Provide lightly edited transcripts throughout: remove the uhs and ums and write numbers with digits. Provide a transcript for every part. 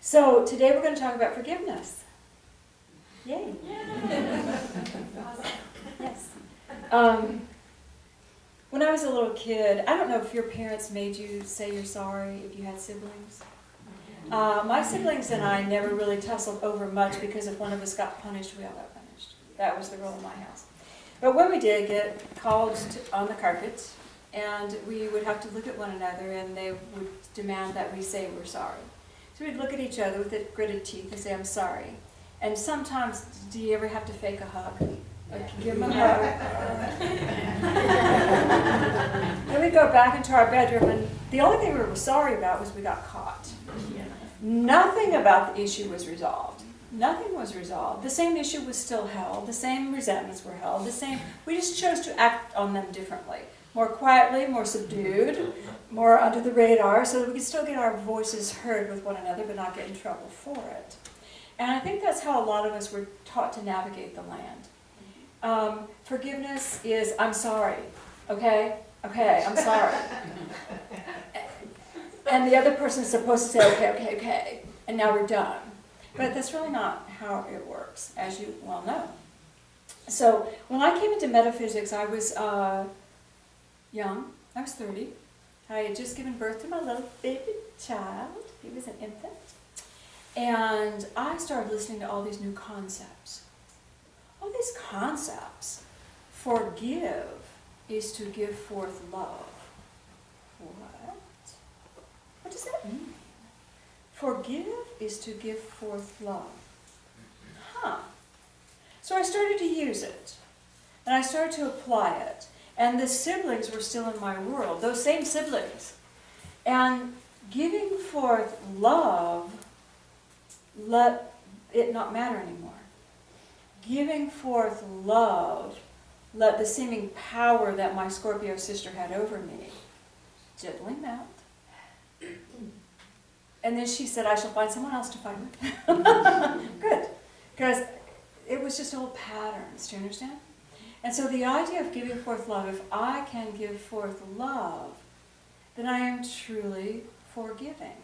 So today we're going to talk about forgiveness. Yay. Yes. When I was a little kid, I don't know if your parents made you say you're sorry if you had siblings. My siblings and I never really tussled over much because if one of us got punished, we all got punished. That was the rule in my house. But when we did get called on the carpet, and we would have to look at one another, and they would demand that we say we're sorry. So we'd look at each other with the gritted teeth and say, I'm sorry. And sometimes, do you ever have to fake a hug? Like, give them a hug. Then we'd go back into our bedroom, and the only thing we were sorry about was we got caught. Nothing about the issue was resolved. Nothing was resolved. The same issue was still held. The same resentments were held. We just chose to act on them differently. More quietly, more subdued, more under the radar, so that we could still get our voices heard with one another, but not get in trouble for it. And I think that's how a lot of us were taught to navigate the land. Forgiveness is, I'm sorry, okay? Okay, I'm sorry. And the other person's supposed to say, okay, and now we're done. But that's really not how it works, as you well know. So when I came into metaphysics, I was young. I was 30. I had just given birth to my little baby child. He was an infant. And I started listening to all these new concepts. All these concepts. Forgive is to give forth love. What? What does that mean? Forgive is to give forth love. Huh. So I started to use it. And I started to apply it. And the siblings were still in my world, those same siblings. And giving forth love, let it not matter anymore. Giving forth love, let the seeming power that my Scorpio sister had over me gently melt. And then she said, I shall find someone else to fight with. Good. Because it was just old patterns, do you understand? And so the idea of giving forth love, if I can give forth love, then I am truly forgiving.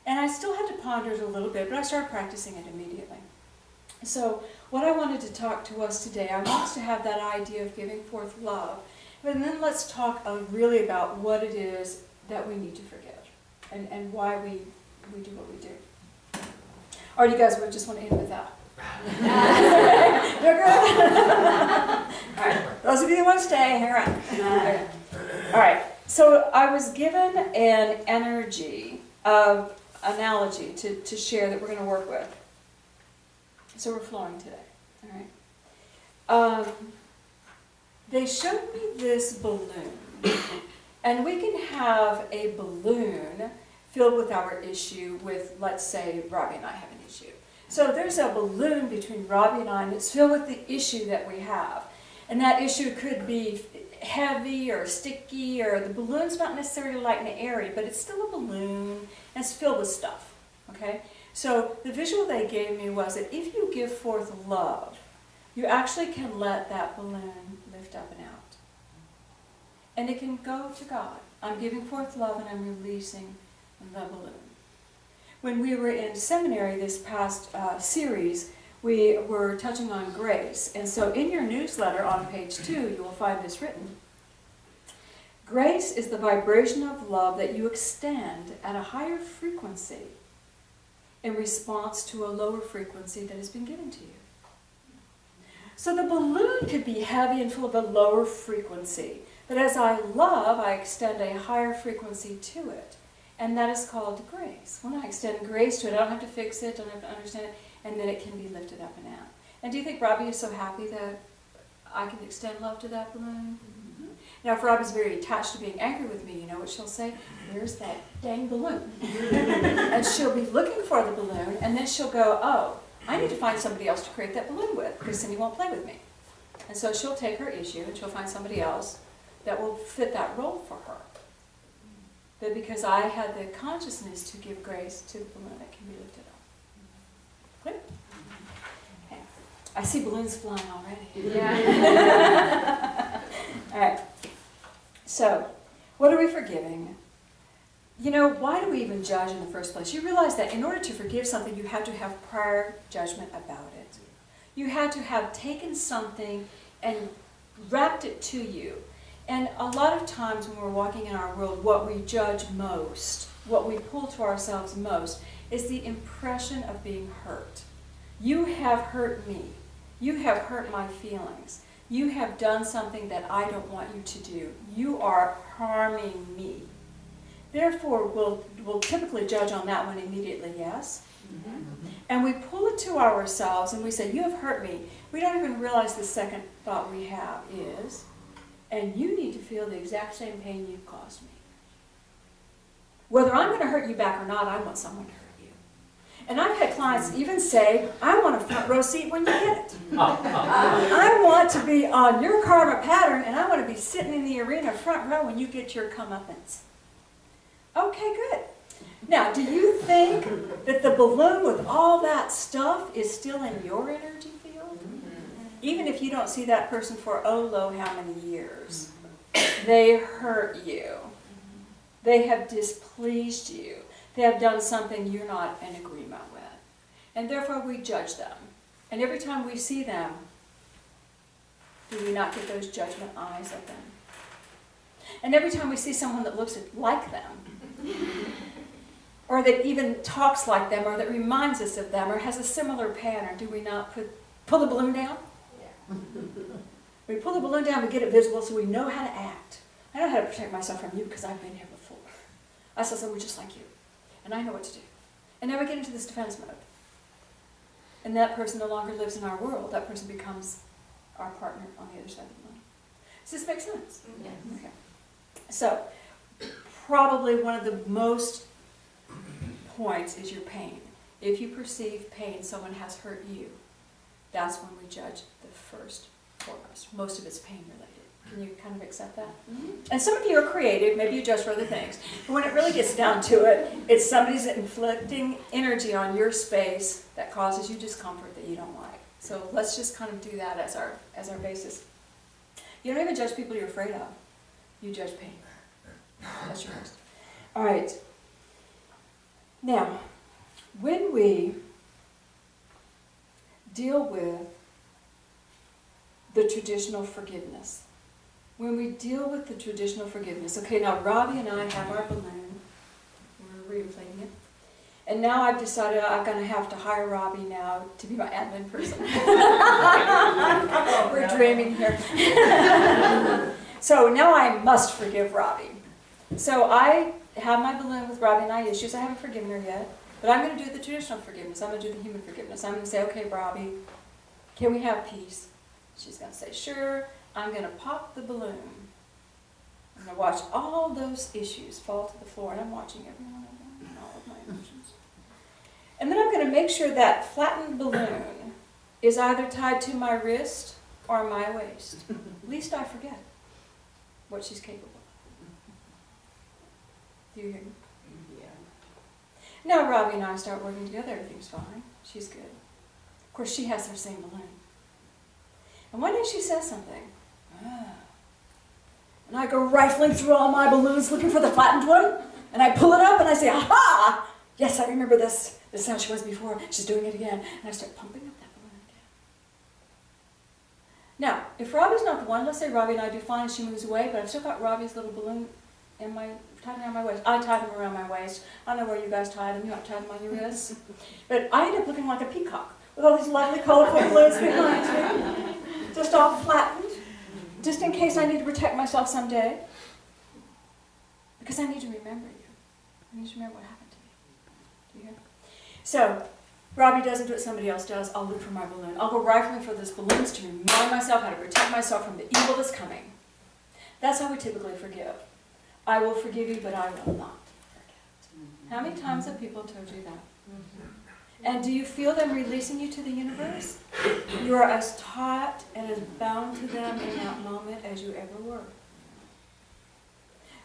And I still had to ponder it a little bit, but I started practicing it immediately. So what I wanted to talk to us today, I want us to have that idea of giving forth love. And then let's talk really about what it is that we need to forgive and why we do what we do. Or do you guys just want to end with that? You're good? All right. Those of you who want to stay, hang around. All right. So I was given an energy of analogy to share that we're going to work with. So we're flowing today. All right. They showed me this balloon. And we can have a balloon filled with our issue with, let's say, Robbie and I have an issue. So there's a balloon between Robbie and I, and it's filled with the issue that we have. And that issue could be heavy or sticky, or the balloon's not necessarily light and airy, but it's still a balloon, and it's filled with stuff. Okay? So the visual they gave me was that if you give forth love, you actually can let that balloon lift up and out. And it can go to God. I'm giving forth love and I'm releasing the balloon. When we were in seminary this past series, we were touching on grace. And so in your newsletter on page 2, you will find this written. Grace is the vibration of love that you extend at a higher frequency in response to a lower frequency that has been given to you. So the balloon could be heavy and full of a lower frequency. But as I love, I extend a higher frequency to it. And that is called grace. When I extend grace to it, I don't have to fix it, don't have to understand it, and then it can be lifted up and out. And do you think Robbie is so happy that I can extend love to that balloon? Mm-hmm. Now, if Robbie's very attached to being angry with me, you know what she'll say? Where's that dang balloon? And she'll be looking for the balloon, and then she'll go, oh, I need to find somebody else to create that balloon with, because Cindy won't play with me. And so she'll take her issue, and she'll find somebody else that will fit that role for her. But because I had the consciousness to give grace to the balloon, it can be lifted up. Clear? Okay. I see balloons flying already. Yeah. All right. So, what are we forgiving? you know, why do we even judge in the first place? You realize that in order to forgive something, you have to have prior judgment about it. You had to have taken something and wrapped it to you. And a lot of times when we're walking in our world, what we judge most, what we pull to ourselves most, is the impression of being hurt. You have hurt me. You have hurt my feelings. You have done something that I don't want you to do. You are harming me. Therefore, we'll typically judge on that one immediately, yes? Mm-hmm. And we pull it to ourselves and we say, you have hurt me. We don't even realize the second thought we have is, and you need to feel the exact same pain you've caused me. Whether I'm going to hurt you back or not, I want someone to hurt you. And I've had clients even say, I want a front row seat when you get it. I want to be on your karma pattern, and I want to be sitting in the arena front row when you get your comeuppance. Okay, good. Now, do you think that the balloon with all that stuff is still in your energy field? Even if you don't see that person for how many years. They hurt you. They have displeased you. They have done something you're not in agreement with. And therefore we judge them. And every time we see them, do we not get those judgment eyes at them? And every time we see someone that looks like them, or that even talks like them, or that reminds us of them, or has a similar pattern, do we not pull the balloon down? Yeah. We pull the balloon down, we get it visible so we know how to act. I know how to protect myself from you because I've been here before. I saw someone just like you, and I know what to do. And now we get into this defense mode. And that person no longer lives in our world. That person becomes our partner on the other side of the balloon. Does this make sense? Yes. Okay. So, probably one of the most points is your pain. If you perceive pain, someone has hurt you, that's when we judge the first foremost. Most of it's pain related. Can you kind of accept that? Mm-hmm. And some of you are creative, maybe you judge for other things. But when it really gets down to it, it's somebody's inflicting energy on your space that causes you discomfort that you don't like. So let's just kind of do that as our basis. You don't even judge people you're afraid of. You judge pain. That's your first. All right. Now, when we deal with the traditional forgiveness, okay, now Robbie and I have our balloon. We're reinflating it. And now I've decided I'm going to have to hire Robbie now to be my admin person. We're dreaming here. So now I must forgive Robbie. So I have my balloon with Robbie and I issues. I haven't forgiven her yet. But I'm going to do the traditional forgiveness. I'm going to do the human forgiveness. I'm going to say, okay, Robbie, can we have peace? She's going to say, sure. I'm going to pop the balloon. I'm going to watch all those issues fall to the floor. And I'm watching every one of them and all of my emotions. And then I'm going to make sure that flattened balloon is either tied to my wrist or my waist. Least I forget what she's capable of. Do you hear me? Yeah. Now Robbie and I start working together, everything's fine. She's good. Of course, she has her same balloon. And one day she says something. And I go rifling through all my balloons looking for the flattened one. And I pull it up and I say, aha! Yes, I remember this. This is how she was before. She's doing it again. And I start pumping up that balloon again. Now, if Robbie's not the one, let's say Robbie and I do fine and she moves away, but I've still got Robbie's little balloon tied around my waist. I tied them around my waist. I don't know where you guys tied them. You might tie them on your wrists. But I end up looking like a peacock with all these lovely, colorful balloons behind me. Just all flattened. Just in case I need to protect myself someday. Because I need to remember you. I need to remember what happened to me. Do you hear? So, Robbie doesn't do it, somebody else does. I'll look for my balloon. I'll go rifling for those balloons to remind myself how to protect myself from the evil that's coming. That's how we typically forgive. I will forgive you, but I will not forget. How many times have people told you that? And do you feel them releasing you to the universe? You are as taut and as bound to them in that moment as you ever were.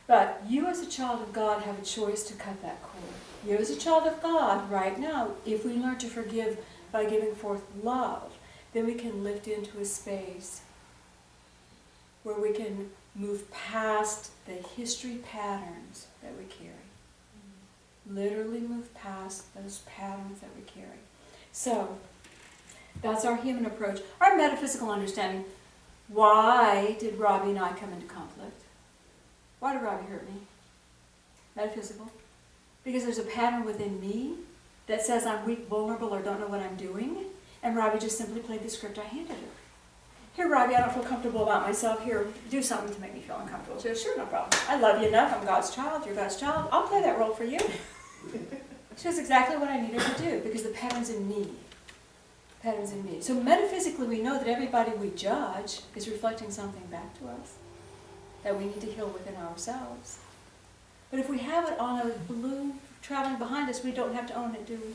But you as a child of God have a choice to cut that cord. You as a child of God right now, if we learn to forgive by giving forth love, then we can lift into a space where we can move past the history patterns that we carry. Literally move past those patterns that we carry. So, that's our human approach. Our metaphysical understanding. Why did Robbie and I come into conflict? Why did Robbie hurt me? Metaphysical. Because there's a pattern within me that says I'm weak, vulnerable, or don't know what I'm doing. And Robbie just simply played the script I handed her. Here, Robbie, I don't feel comfortable about myself. Here, do something to make me feel uncomfortable. She goes, sure, no problem. I love you enough. I'm God's child. You're God's child. I'll play that role for you. She does exactly what I need her to do because the pattern's in me. Patterns in me. So metaphysically, we know that everybody we judge is reflecting something back to us that we need to heal within ourselves. But if we have it on a balloon traveling behind us, we don't have to own it, do we?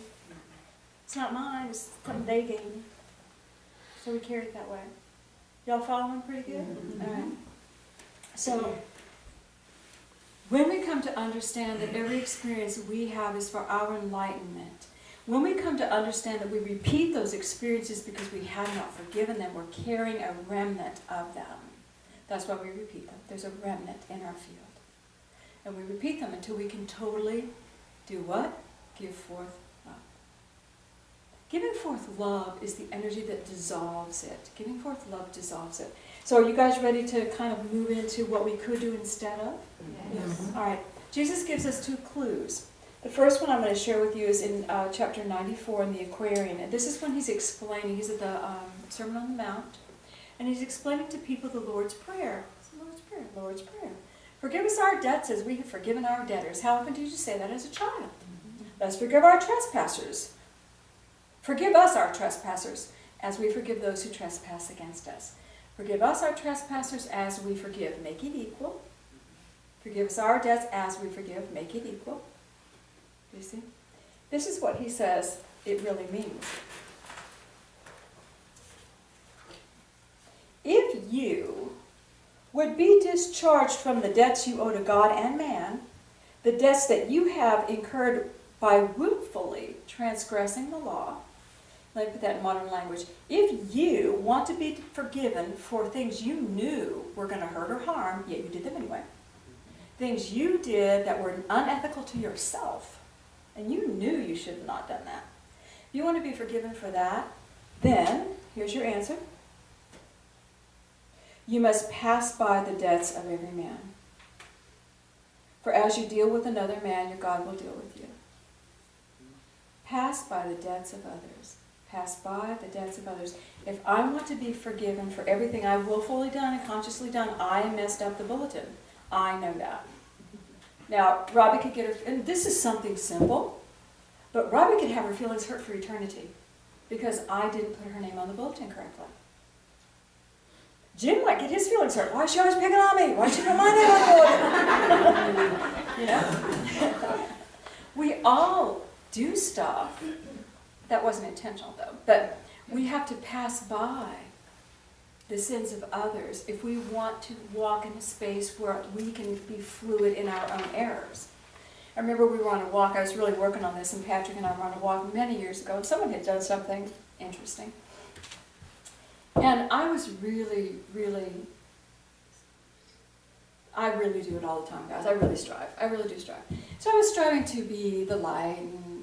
It's not mine. It's something they gave me. So we carry it that way. Y'all following pretty good? Mm-hmm. All right. So when we come to understand that every experience we have is for our enlightenment, when we come to understand that we repeat those experiences because we have not forgiven them, we're carrying a remnant of them. That's why we repeat them. There's a remnant in our field. And we repeat them until we can totally do what? Give forth love. Giving forth love is the energy that dissolves it. Giving forth love dissolves it. So are you guys ready to kind of move into what we could do instead of? Yes. All right. Jesus gives us 2 clues. The first one I'm going to share with you is in chapter 94 in the Aquarian. And this is when he's explaining, he's at the Sermon on the Mount, and he's explaining to people the Lord's Prayer. It's the Lord's Prayer, Lord's Prayer. Forgive us our debts as we have forgiven our debtors. How often did you say that as a child? Let's forgive our trespassers. Forgive us our trespassers as we forgive those who trespass against us. Forgive us our trespassers as we forgive. Make it equal. Forgive us our debts as we forgive. Make it equal. You see? This is what he says it really means. If you would be discharged from the debts you owe to God and man, the debts that you have incurred by willfully transgressing the law. Let me put that in modern language. If you want to be forgiven for things you knew were going to hurt or harm, yet you did them anyway, things you did that were unethical to yourself, and you knew you should have not done that. If you want to be forgiven for that, then here's your answer. You must pass by the debts of every man. For as you deal with another man, your God will deal with you. Pass by the debts of others. Pass by the debts of others. If I want to be forgiven for everything I've willfully done and consciously done, I messed up the bulletin. I know that. Now, Robbie could get her, and this is something simple, but Robbie could have her feelings hurt for eternity because I didn't put her name on the bulletin correctly. Jim might get his feelings hurt. Why is she always picking on me? Why is she put my name on the bulletin? You know? We all do stuff. That wasn't intentional, though. But we have to pass by the sins of others if we want to walk in a space where we can be fluid in our own errors. I remember we were on a walk. I was really working on this, and Patrick and I were on a walk many years ago, and someone had done something interesting. And I was really do it all the time, guys. I really strive. I really do strive. So I was striving to be the light, and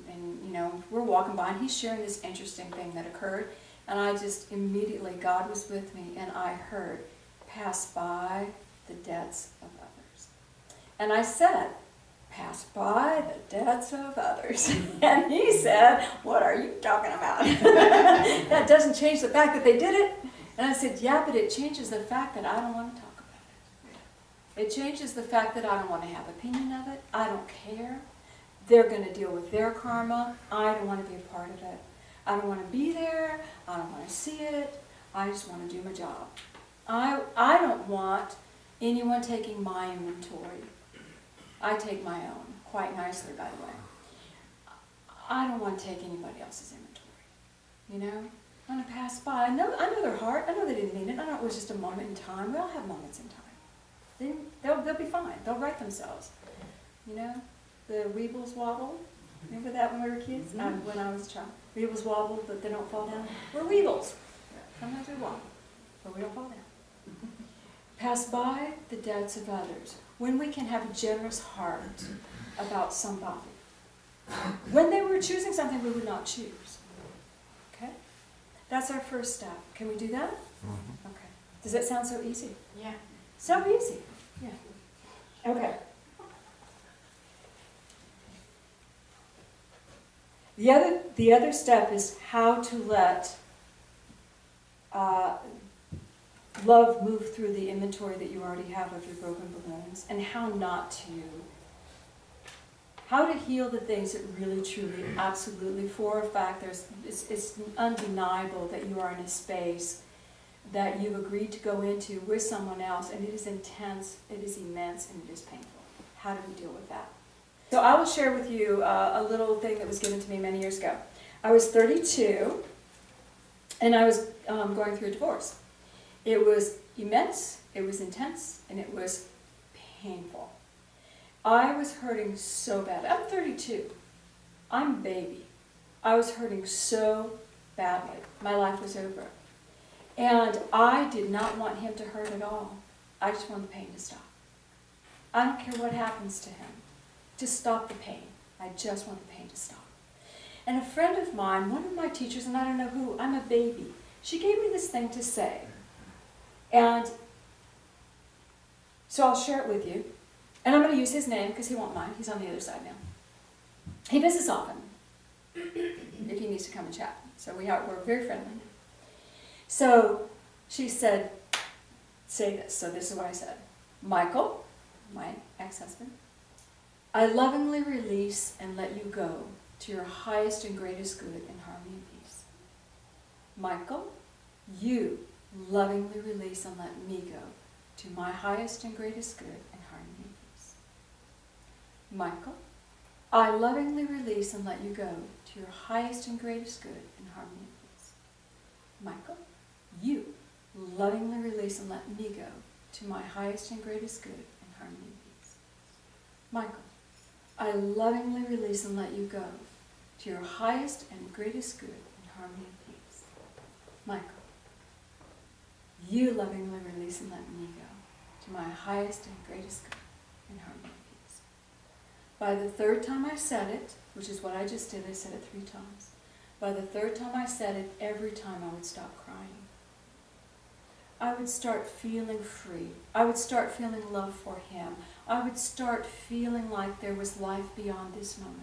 you know, we're walking by, and he's sharing this interesting thing that occurred. And I just immediately, God was with me, and I heard, pass by the debts of others. And I said, pass by the debts of others. And he said, what are you talking about? That doesn't change the fact that they did it. And I said, yeah, but it changes the fact that I don't want to talk about it. It changes the fact that I don't want to have opinion of it. I don't care. They're going to deal with their karma. I don't want to be a part of it. I don't want to be there. I don't want to see it. I just want to do my job. I don't want anyone taking my inventory. I take my own, quite nicely, by the way. I don't want to take anybody else's inventory. You know? I'm going to pass by. I know their heart. I know they didn't mean it. I know it was just a moment in time. We all have moments in time. They'll be fine. They'll right themselves. You know? The weebles wobble. Remember that when we were kids? Mm-hmm. When I was a child. Weebles wobble, but they don't fall down. We're weebles. Sometimes we wobble, but we don't fall down. Pass by the debts of others. When we can have a generous heart about somebody. when they were choosing something we would not choose. Okay? That's our first step. Can we do that? Mm-hmm. Okay. Does that sound so easy? Yeah. So easy. Yeah. Okay. The other step is how to let love move through the inventory that you already have of your broken balloons, and how not to. How to heal the things that really, truly, absolutely, for a fact, it's undeniable that you are in a space that you've agreed to go into with someone else, and it is intense, it is immense, and it is painful. How do we deal with that? So I will share with you a little thing that was given to me many years ago. I was 32, and I was going through a divorce. It was immense, it was intense, and it was painful. I was hurting so bad. I'm 32. I'm a baby. I was hurting so badly. My life was over. And I did not want him to hurt at all. I just wanted the pain to stop. I don't care what happens to him. Just stop the pain. I just want the pain to stop. And a friend of mine, one of my teachers, and I don't know who, I'm a baby, she gave me this thing to say. And so I'll share it with you. And I'm going to use his name because he won't mind. He's on the other side now. He visits often if he needs to come and chat. So we're very friendly. So she said, say this. So this is what I said. Michael, my ex-husband, I lovingly release and let you go to your highest and greatest good in harmony and peace. Michael, you lovingly release and let me go to my highest and greatest good in harmony and peace. Michael, I lovingly release and let you go to your highest and greatest good in harmony and peace. Michael, you lovingly release and let me go to my highest and greatest good in harmony and peace. Michael, I lovingly release and let you go to your highest and greatest good in harmony and peace. Michael, you lovingly release and let me go to my highest and greatest good in harmony and peace. By the third time I said it, which is what I just did, I said it 3 times. By the third time I said it, every time I would stop crying. I would start feeling free. I would start feeling love for him. I would start feeling like there was life beyond this moment.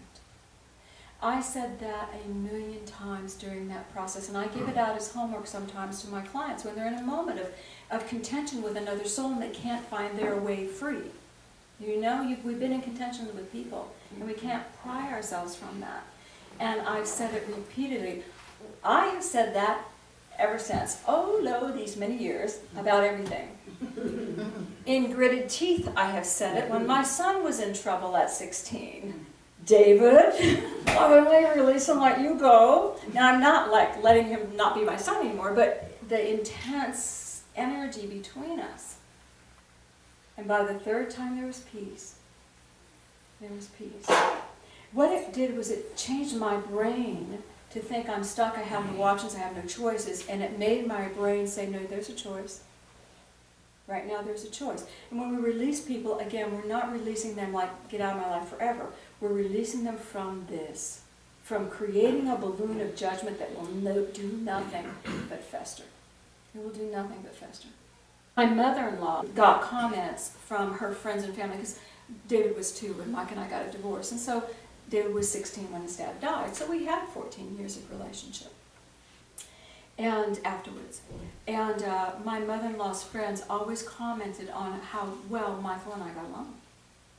I said that 1,000,000 times during that process, and I give it out as homework sometimes to my clients when they're in a moment of contention with another soul and they can't find their way free. You know, we've been in contention with people, and we can't pry ourselves from that. And I've said it repeatedly. I have said that ever since, these many years, about everything. In gritted teeth, I have said it when my son was in trouble at 16. David, lovingly release and let you go. Now, I'm not like letting him not be my son anymore, but the intense energy between us. And by the third time, there was peace. There was peace. What it did was it changed my brain to think I'm stuck, I have no options, I have no choices, and it made my brain say, no, there's a choice. Right now, there's a choice. And when we release people, again, we're not releasing them like, get out of my life forever. We're releasing them from this, from creating a balloon of judgment that will do nothing but fester. It will do nothing but fester. My mother-in-law got comments from her friends and family, because David was 2 when Mike and I got a divorce, and so David was 16 when his dad died, so we had 14 years of relationship. And afterwards. And my mother-in-law's friends always commented on how well Michael and I got along.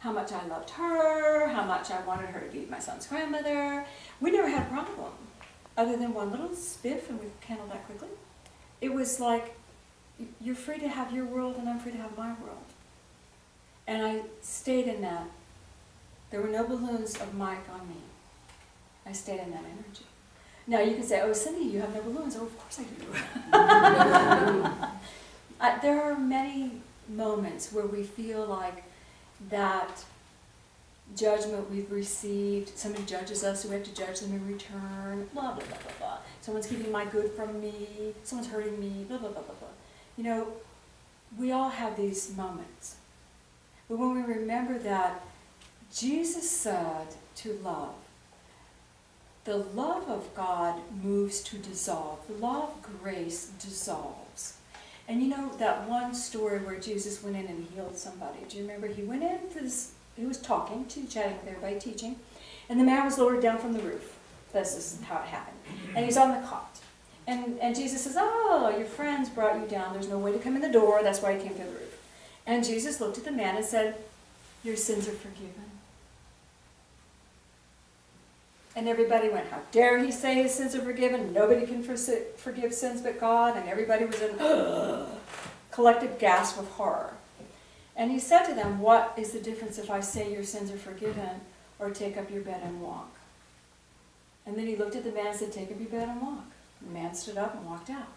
How much I loved her, how much I wanted her to be my son's grandmother. We never had a problem, other than one little spiff, and we handled that quickly. It was like, you're free to have your world, and I'm free to have my world. And I stayed in that. There were no balloons of Mike on me. I stayed in that energy. Now you can say, oh, Cindy, you have no balloons. Oh, of course I do. There are many moments where we feel like that judgment we've received, somebody judges us, so we have to judge them in return, blah, blah, blah, blah, blah. Someone's keeping my good from me, someone's hurting me, blah, blah, blah, blah, blah. You know, we all have these moments. But when we remember that Jesus said to love, the love of God moves to dissolve. The law of grace dissolves. And you know that one story where Jesus went in and healed somebody? Do you remember? He went into this, he was talking, chatting with everybody, teaching, and the man was lowered down from the roof. This is how it happened. And he's on the cot. And Jesus says, oh, your friends brought you down. There's no way to come in the door. That's why you came through the roof. And Jesus looked at the man and said, your sins are forgiven. And everybody went, how dare he say his sins are forgiven? Nobody can forgive sins but God. And everybody was in collective gasp of horror. And he said to them, what is the difference if I say your sins are forgiven or take up your bed and walk? And then he looked at the man and said, take up your bed and walk. The man stood up and walked out.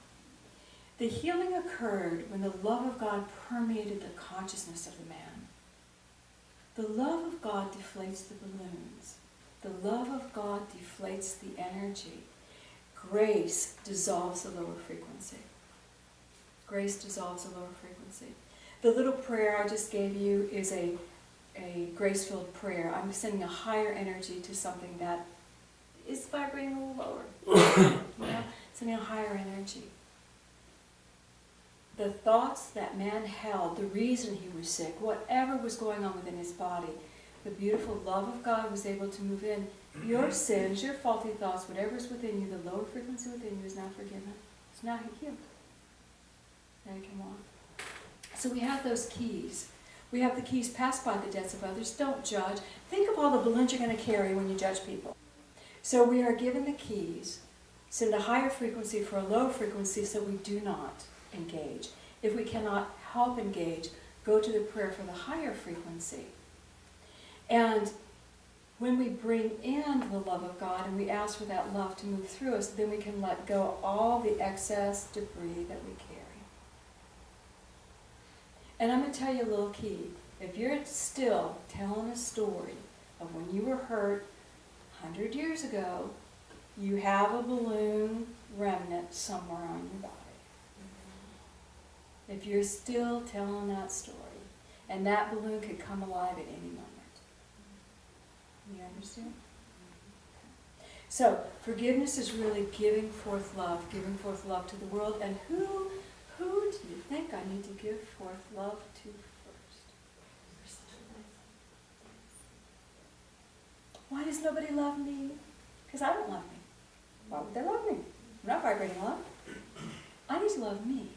The healing occurred when the love of God permeated the consciousness of the man. The love of God deflates the balloons. The love of God deflates the energy. Grace dissolves the lower frequency. Grace dissolves the lower frequency. The little prayer I just gave you is a grace-filled prayer. I'm sending a higher energy to something that is vibrating a little lower. Sending a higher energy. The thoughts that man held, the reason he was sick, whatever was going on within his body, the beautiful love of God was able to move in. Your sins, your faulty thoughts, whatever is within you, the lower frequency within you is now forgiven. It's now healed. Now you can walk. So we have those keys. We have the keys, pass by the debts of others. Don't judge. Think of all the balloons you're going to carry when you judge people. So we are given the keys. Send a higher frequency for a low frequency so we do not engage. If we cannot help engage, go to the prayer for the higher frequency. And when we bring in the love of God and we ask for that love to move through us, then we can let go of all the excess debris that we carry. And I'm going to tell you a little key. If you're still telling a story of when you were hurt 100 years ago, you have a balloon remnant somewhere on your body. If you're still telling that story, and that balloon could come alive at any moment. You understand? So, forgiveness is really giving forth love to the world. And who do you think I need to give forth love to first? Why does nobody love me? Because I don't love me. Why would they love me? I'm not vibrating love. I need to love me.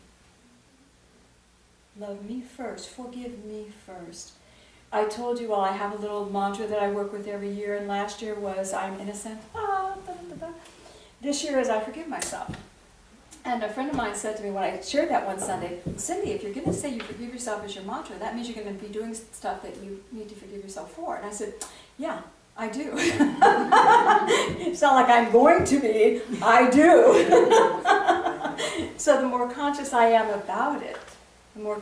Love me first. Forgive me first. I told you, well, I have a little mantra that I work with every year, and last year was, I'm innocent. This year is, I forgive myself. And a friend of mine said to me when I shared that one Sunday, Cindy, if you're going to say you forgive yourself as your mantra, that means you're going to be doing stuff that you need to forgive yourself for. And I said, yeah, I do. It's not like I'm going to be, I do. So the more conscious I am about it, the more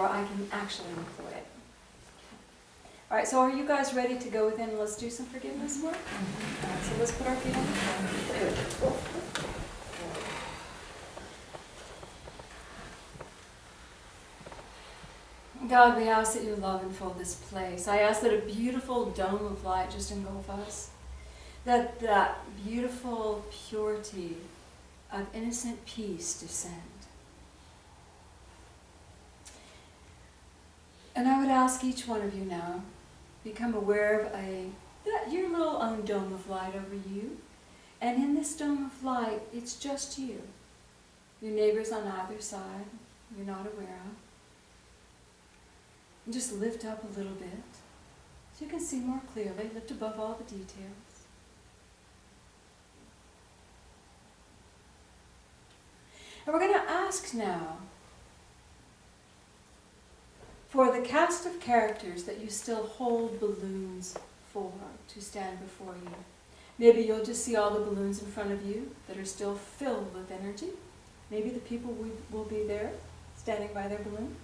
I can actually employ it. All right, so are you guys ready to go within and let's do some forgiveness work? All right, so let's put our feet on the floor. God, we ask that your love enfold this place. I ask that a beautiful dome of light just engulf us. That beautiful purity of innocent peace descend. And I would ask each one of you now, become aware of your little own dome of light over you. And in this dome of light, it's just you. Your neighbors on either side, you're not aware of. And just lift up a little bit so you can see more clearly, lift above all the details. And we're going to ask now for the cast of characters that you still hold balloons for to stand before you. Maybe you'll just see all the balloons in front of you that are still filled with energy. Maybe the people will be there standing by their balloon.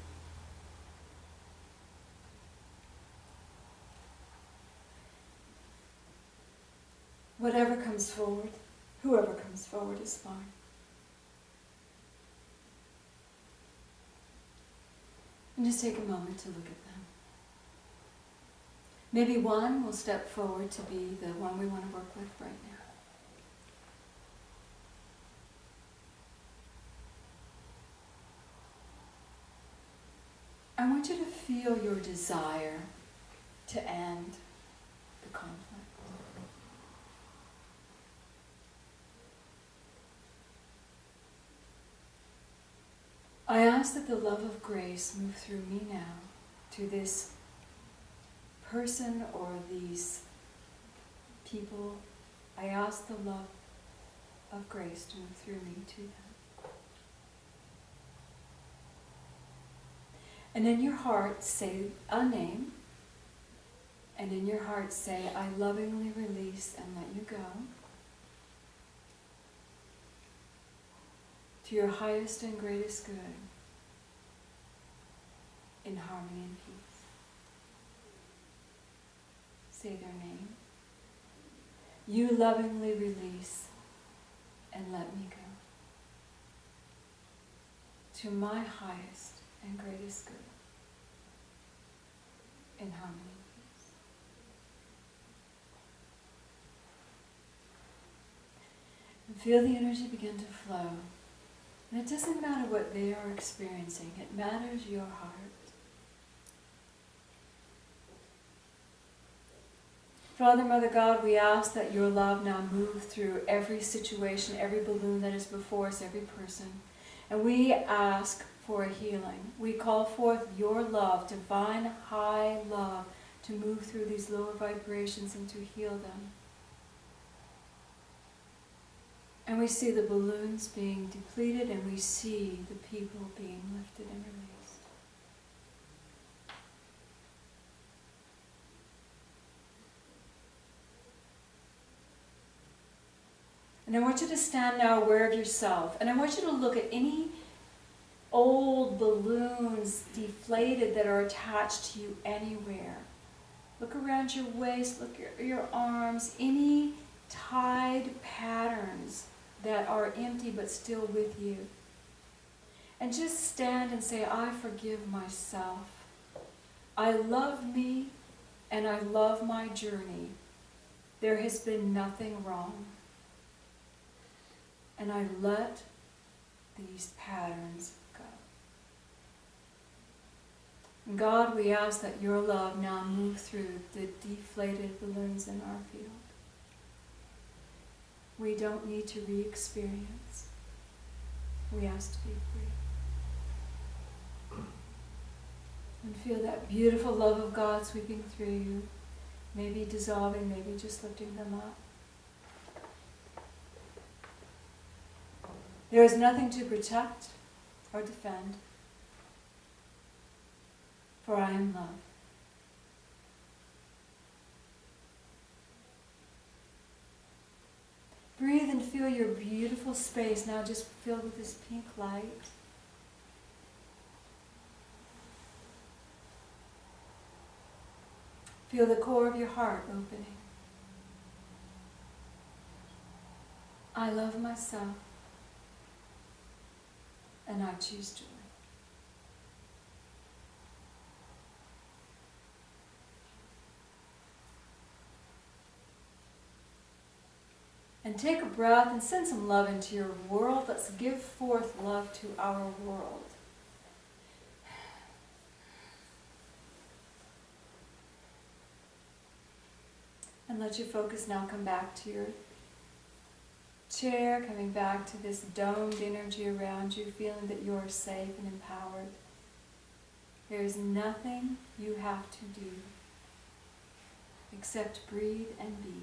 Whatever comes forward, whoever comes forward is fine. And just take a moment to look at them. Maybe one will step forward to be the one we want to work with right now. I want you to feel your desire to end the conflict. I ask that the love of grace move through me now to this person or these people. I ask the love of grace to move through me to them. And in your heart say a name, and in your heart say, I lovingly release and let you go to your highest and greatest good in harmony and peace. Say their name. You lovingly release and let me go to my highest and greatest good in harmony and peace. And feel the energy begin to flow. And it doesn't matter what they are experiencing, it matters your heart. Father, Mother God, we ask that your love now move through every situation, every balloon that is before us, every person. And we ask for a healing. We call forth your love, divine high love, to move through these lower vibrations and to heal them. And we see the balloons being depleted, and we see the people being lifted and released. And I want you to stand now aware of yourself. And I want you to look at any old balloons, deflated, that are attached to you anywhere. Look around your waist, look at your arms, any tied patterns that are empty but still with you. And just stand and say, I forgive myself. I love me and I love my journey. There has been nothing wrong. And I let these patterns go. And God, we ask that your love now move through the deflated balloons in our field. We don't need to re-experience. We ask to be free. And feel that beautiful love of God sweeping through you, maybe dissolving, maybe just lifting them up. There is nothing to protect or defend, for I am love. Breathe and feel your beautiful space now just filled with this pink light. Feel the core of your heart opening. I love myself, and I choose joy. And take a breath and send some love into your world. Let's give forth love to our world. And let your focus now come back to your chair, coming back to this domed energy around you, feeling that you are safe and empowered. There is nothing you have to do except breathe and be.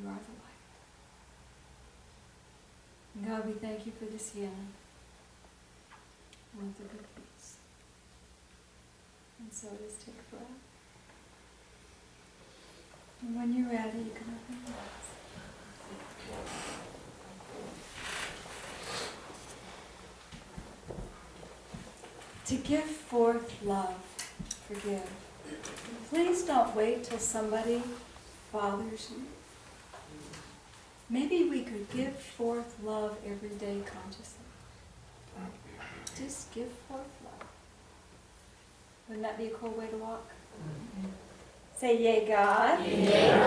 You are the light. And God, we thank you for this healing. Let there be peace. And so it is. Take a breath. And when you're ready, you can open your eyes. To give forth love, forgive. Please don't wait till somebody bothers you. Maybe we could give forth love every day consciously. Just give forth love. Wouldn't that be a cool way to walk? Say, yea, God. Yea,